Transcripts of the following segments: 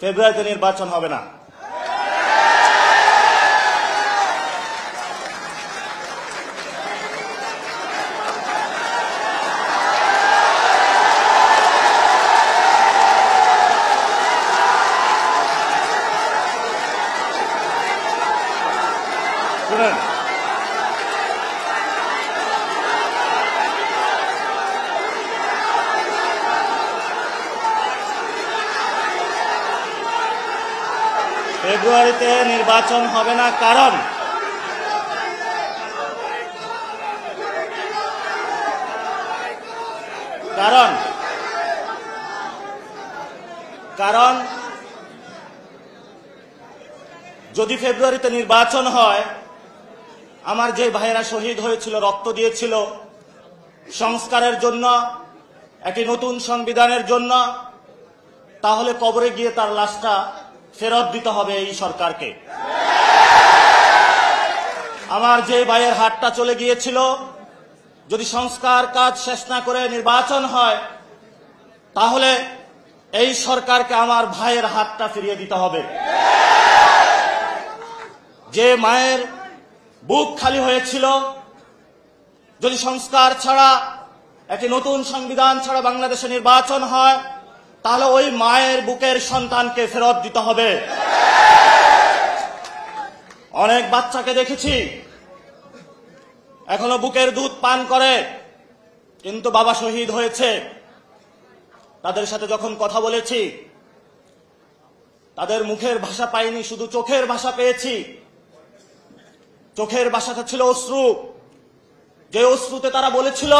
ফেব্রুয়ারিতে নির্বাচন হবে না। শুনেন, ফেব্রুয়ারিতে নির্বাচন হবে না কারণ যদি ফেব্রুয়ারিতে নির্বাচন হয়, আমার যে ভাইয়েরা শহীদ হয়েছিল, রক্ত দিয়েছিল সংস্কারের জন্য, একটি নতুন সংবিধানের জন্য, তাহলে কবরে গিয়ে তার লাশটা ফেরত দিতে হবে এই সরকারকে। আমার যে ভাইয়ের হাতটা চলে গিয়েছিল, যদি সংস্কার কাজ শেষ না করে নির্বাচন হয়, তাহলে এই সরকারকে আমার ভাইয়ের হাতটা ফিরিয়ে দিতে হবে। যে মায়ের বুক খালি হয়েছিল, যদি সংস্কার ছাড়া, একটি নতুন সংবিধান ছাড়া বাংলাদেশে নির্বাচন হয়, তাহলে ওই মায়ের বুকের সন্তানকে ফেরত দিতে হবে। অনেক বাচ্চাকে দেখেছি এখনো বুকের দুধ পান করে, কিন্তু বাবা শহীদ হয়েছে। তাদের সাথে যখন কথা বলেছি, তাদের মুখের ভাষা পাইনি, শুধু চোখের ভাষা পেয়েছি। চোখের ভাষাটা ছিল অশ্রু। যে অশ্রুতে তারা বলেছিল,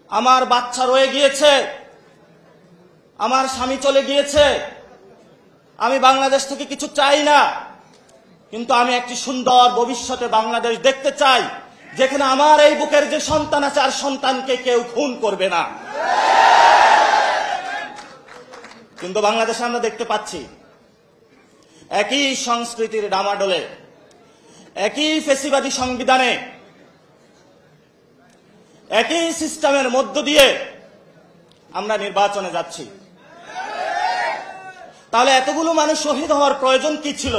আমার বাচ্চা রয়ে গিয়েছে, আমার স্বামী চলে গিয়েছে, আমি বাংলাদেশ থেকে কিছু চাই না, কিন্তু আমি একটি সুন্দর ভবিষ্যতে বাংলাদেশ দেখতে চাই, যেখানে আমার এই বুকের যে সন্তান আছে, আর সন্তানকে কেউ খুন করবে না। কিন্তু বাংলাদেশে আমরা দেখতে পাচ্ছি একই সংস্কৃতির ডামাডোলে, একই ফেসিবাদী সংবিধানে, একই সিস্টেমের মধ্য দিয়ে আমরা নির্বাচনে যাচ্ছি। তাহলে এতগুলো মানুষ শহীদ হওয়ার প্রয়োজন কি ছিল?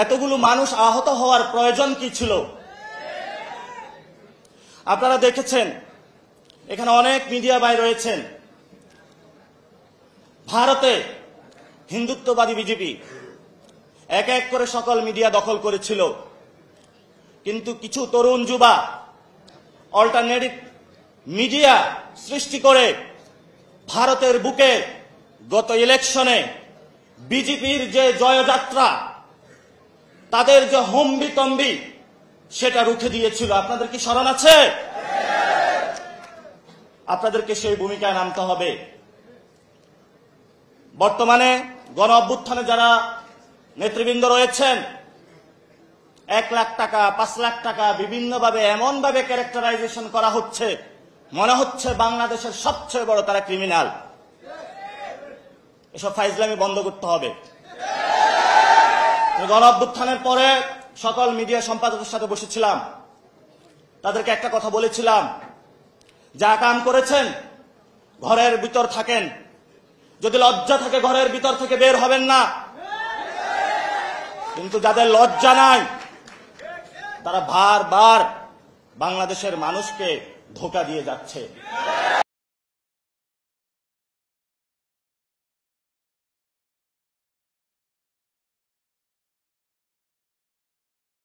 এতগুলো মানুষ আহত হওয়ার প্রয়োজন কি ছিল? আপনারা দেখেছেন, এখানে অনেক মিডিয়া ভাই রয়েছেন। ভারতে হিন্দুত্ববাদী বিজেপি এক এক করে সকল মিডিয়া দখল করেছিল, কিন্তু কিছু তরুণ যুবা অল্টারনেটিভ মিডিয়া সৃষ্টি করে ভারতের বুকে গত ইলেকশনে বিজেপির যে জয়যাত্রা, তাদের যে হম্বিতম্বি, সেটা রুখে দিয়েছিল। আপনাদের কি স্মরণ আছে? আপনাদেরকে সেই ভূমিকায় নামতে হবে। বর্তমানে গণ অভ্যুত্থানে যারা নেতৃবৃন্দ রয়েছেন, 1 লাখ টাকা, 5 লাখ টাকা বিভিন্নভাবে এমনভাবে ক্যারেক্টারাইজেশন করা হচ্ছে, মনে হচ্ছে বাংলাদেশের সবচেয়ে বড় তারা ক্রিমিনাল। এসব ফাইজলামি বন্ধ করতে হবে। গণ অভ্যুত্থানের পরে সকল মিডিয়া সম্পাদকের সাথে বসেছিলাম, তাদেরকে একটা কথা বলেছিলাম, যা কাম করেছেন ঘরের ভিতর থাকেন, যদি লজ্জা থাকে ঘরের ভিতর থেকে বের হবেন না। কিন্তু যাদের লজ্জা নাই, তারা বারবার বাংলাদেশের মানুষকে ধোঁকা দিয়ে যাচ্ছে।